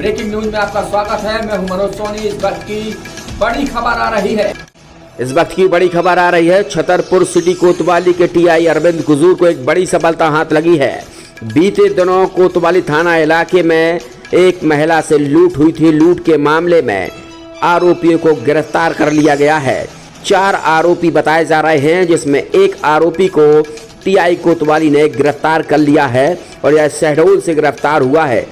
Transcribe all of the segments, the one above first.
Breaking news में आपका स्वागत है। मैं हूं मनोज सोनी। इस वक्त की बड़ी खबर आ रही है। इस वक्त की बड़ी खबर आ रही है। छतरपुर सिटी कोतवाली के टीआई अरविंद कुजूर को एक बड़ी सफलता हाथ लगी है। बीते दिनों कोतवाली थाना इलाके में एक महिला से लूट हुई थी। लूट के मामले में आरोपियों को गिरफ्तार कर लिया गया है। 4 आरोपी बताए जा रहे हैं, जिसमें एक आरोपी को टीआई कोतवाली ने गिरफ्तार कर लिया है और यह शहडोल से गिरफ्तार हुआ है।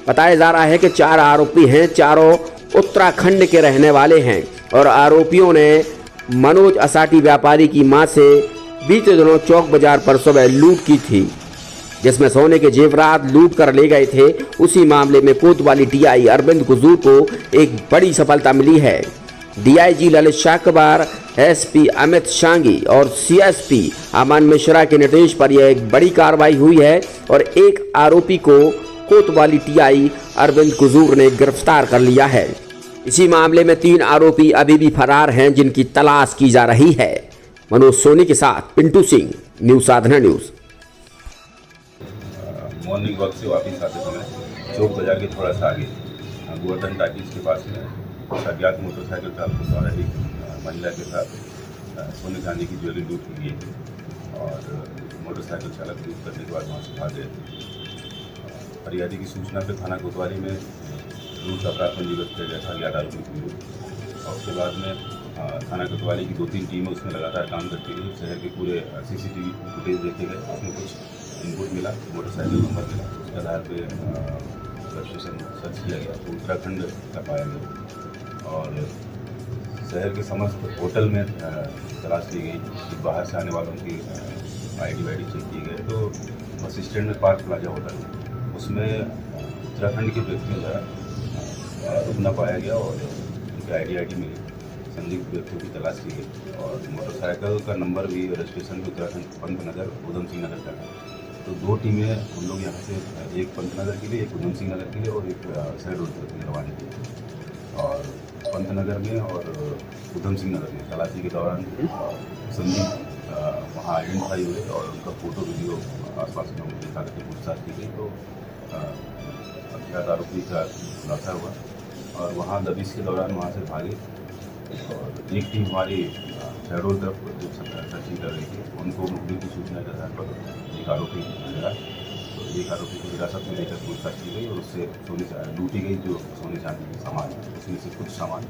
बताया जा रहा है कि 4 आरोपी हैं, चारों उत्तराखंड के रहने वाले हैं और आरोपियों ने मनोज असाटी व्यापारी की मां से बीते दिनों चौक बाजार पर सुबह लूट की थी, जिसमें सोने के जेवरात लूट कर ले गए थे। उसी मामले में कोतवाली टीआई अरविंद कुजूर को एक बड़ी सफलता मिली है। DIG Lalit shagbark, SP Amit शांगी और सीएसपी अमन मिश्रा के निर्देश पर यह एक बड़ी कार्रवाई हुई है और एक आरोपी को कोतवाली टीआई अरविंद कुजूर ने गिरफ्तार कर लिया है। इसी मामले में 3 आरोपी अभी भी फरार हैं, जिनकी तलाश की जा रही है। मनोज सोनी के साथ पिंटू सिंह, न्यूज साधना न्यूज। मॉर्निंग वॉक से वापस आते समय चौक बाजार के थोड़ा सा आगे गोवर्धन टाकीज के पास में अज्ञात मोटरसाइकिल चालकों द्वारा एक महिला के साथ सोने चांदी की ज्वेलरी लूट हुई है और मोटरसाइकिल चालक लूट करने के बाद वहाँ से भाग गए। फरियादी की सूचना पर थाना कोतवाली में लूट का अपराध पंजीबद्ध किया गया था अज्ञात आरोपी की लूट। और उसके बाद में थाना कोतवाली की 2-3 टीमें उसमें लगातार काम करती रही। शहर के पूरे सीसीटीवी फुटेज देखे गए, उसमें कुछ इनपुट मिला, मोटरसाइकिल नंबर मिला, उसके आधार पर रजिस्ट्रेशन सर्च किया गया तो उत्तराखंड का पाया गया। और शहर के समस्त होटल में तलाश की गई कि बाहर से आने वालों की आईडी चेक किए गए तो बस स्टैंड में पार्क प्लाजा होटल उसमें उत्तराखंड के व्यक्तियों द्वारा रुकना पाया गया और उनकी आईडी मिली। संदिग्ध व्यक्तियों की तलाश की गई और मोटरसाइकिल का नंबर भी रजिस्ट्रेशन भी उत्तराखंड पंतनगर उधम सिंह नगर का है। तो 2 टीमें हम लोग यहाँ से, एक पंतनगर के लिए, एक उधम सिंह नगर के लिए और एक शहडोल के लिए रवाना की। और पंतनगर में और उधम सिंह नगर में तलाशी के दौरान संदिग्ध वहाँ आइडेंटिफाई हुए और उनका फोटो वीडियो आसपास में दिखा करके पूछताछ की गई तो अज्ञात आरोपी का खुलासा हुआ और वहाँ दबिश के दौरान वहाँ से भागे। और एक टीम हमारी शहडोल तरफ जो सर्चिंग कर रही थी, उनको मुखबिर की सूचना के आधार पर एक आरोपी मिला तो एक आरोपी को हिरासत में लेकर पूछताछ की गई और उससे लूटी गई जो सोने चांदी के सामान है उसमें से कुछ सामान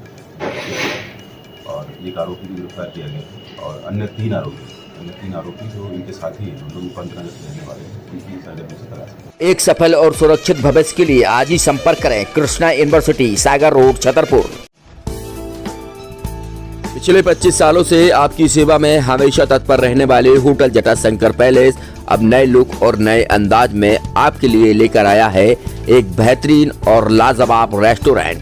और एक आरोपी को गिरफ्तार किया गया। और अन्य 3 आरोपी जो इनके साथी हैं, हम लोग पंतनगर से रहने वाले हैं, उनकी सरगर्मी से तलाश। एक सफल और सुरक्षित भविष्य के लिए आज ही संपर्क करें कृष्णा यूनिवर्सिटी, सागर रोड, छतरपुर। पिछले 25 सालों से आपकी सेवा में हमेशा तत्पर रहने वाले होटल जटाशंकर पैलेस अब नए लुक और नए अंदाज में आपके लिए लेकर आया है एक बेहतरीन और लाजवाब रेस्टोरेंट।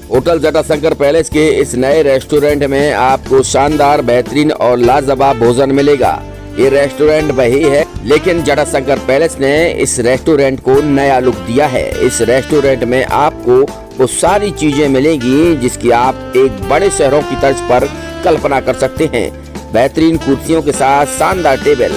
होटल जटाशंकर पैलेस के इस नए रेस्टोरेंट में आपको शानदार, बेहतरीन और लाजवाब भोजन मिलेगा। ये रेस्टोरेंट वही है, लेकिन जटाशंकर पैलेस ने इस रेस्टोरेंट को नया लुक दिया है। इस रेस्टोरेंट में आपको वो सारी चीजें मिलेंगी जिसकी आप एक बड़े शहरों की तर्ज पर कल्पना कर सकते हैं। बेहतरीन कुर्सियों के साथ शानदार टेबल,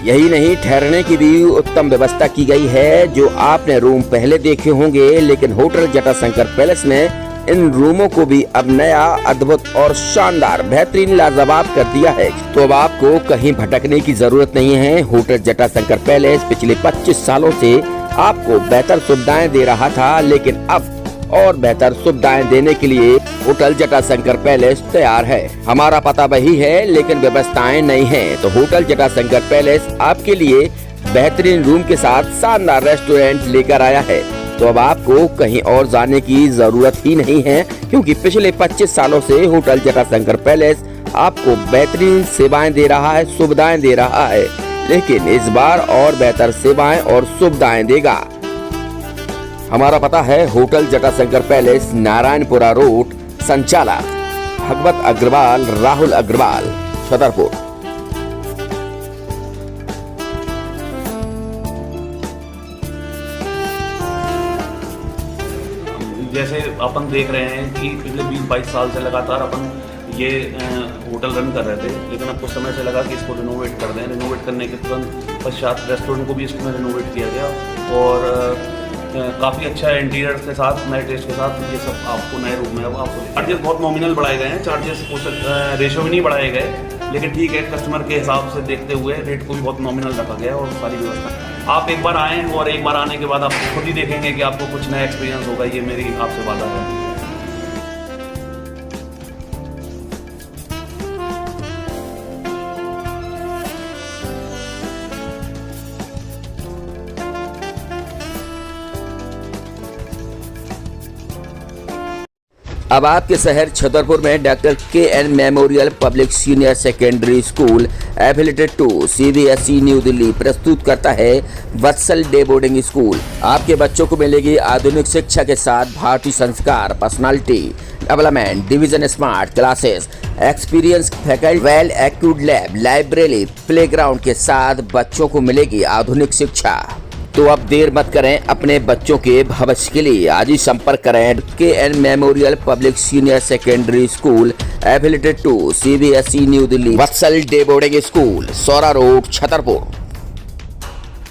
यही नहीं ठहरने की भी उत्तम व्यवस्था की गई है। जो आपने रूम पहले देखे होंगे, लेकिन होटल जटाशंकर पैलेस ने इन रूमों को भी अब नया, अद्भुत और शानदार, बेहतरीन, लाजवाब कर दिया है। तो अब आपको कहीं भटकने की जरूरत नहीं है। होटल जटाशंकर पैलेस पिछले 25 सालों से आपको बेहतर सुविधाएं दे रहा था, लेकिन अब और बेहतर सुविधाएं देने के लिए होटल जटाशंकर पैलेस तैयार है। हमारा पता वही है, लेकिन व्यवस्थाएं नहीं हैं। तो होटल जटाशंकर पैलेस आपके लिए बेहतरीन रूम के साथ शानदार रेस्टोरेंट लेकर आया है। तो अब आपको कहीं और जाने की जरूरत ही नहीं है, क्योंकि पिछले 25 सालों से होटल जटाशंकर पैलेस आपको बेहतरीन सेवाएं दे रहा है, सुविधाएं दे रहा है, लेकिन इस बार और बेहतर सेवाएं और सुविधाएं देगा। हमारा पता है hotel Jatashankar palace, Narayanpura road, संचालक भगवत अग्रवाल, राहुल अग्रवाल, छतरपुर। जैसे अपन देख रहे हैं कि पिछले 20-22 साल से लगातार अपन ये होटल रन कर रहे थे, लेकिन अब कुछ समय से लगा कि इसको रिनोवेट कर दें। रिनोवेट करने के तुरंत पश्चात रेस्टोरेंट को भी इसमें रिनोवेट किया गया और काफ़ी अच्छा है इंटीरियर के साथ, नए टेस्ट के साथ। ये सब आपको नए रूम में अब आपको चार्जेस बहुत नॉमिनल बढ़ाए गए हैं, चार्जेस रेशो भी नहीं बढ़ाए गए, लेकिन ठीक है, कस्टमर के हिसाब से देखते हुए रेट को भी बहुत नॉमिनल रखा गया है और सारी व्यवस्था। आप एक बार आएँ और एक बार आने के बाद आप खुद ही देखेंगे कि आपको कुछ नया एक्सपीरियंस होगा, ये मेरी आपसे वादा है। अब आपके शहर छतरपुर में doctor K N. Memorial public senior secondary school affiliated to CBSE new Delhi प्रस्तुत करता है वत्सल डे बोर्डिंग स्कूल। आपके बच्चों को मिलेगी आधुनिक शिक्षा के साथ भारतीय संस्कार, personality development, division smart classes, experience faculty, well accrued lab, library, playground के साथ बच्चों को मिलेगी आधुनिक शिक्षा। तो अब देर मत करें, अपने बच्चों के भविष्य के लिए आज ही संपर्क करें K N. Memorial public senior secondary school affiliated to CBSE new Delhi, Vatsal day boarding school, Saura road, Chhatarpur.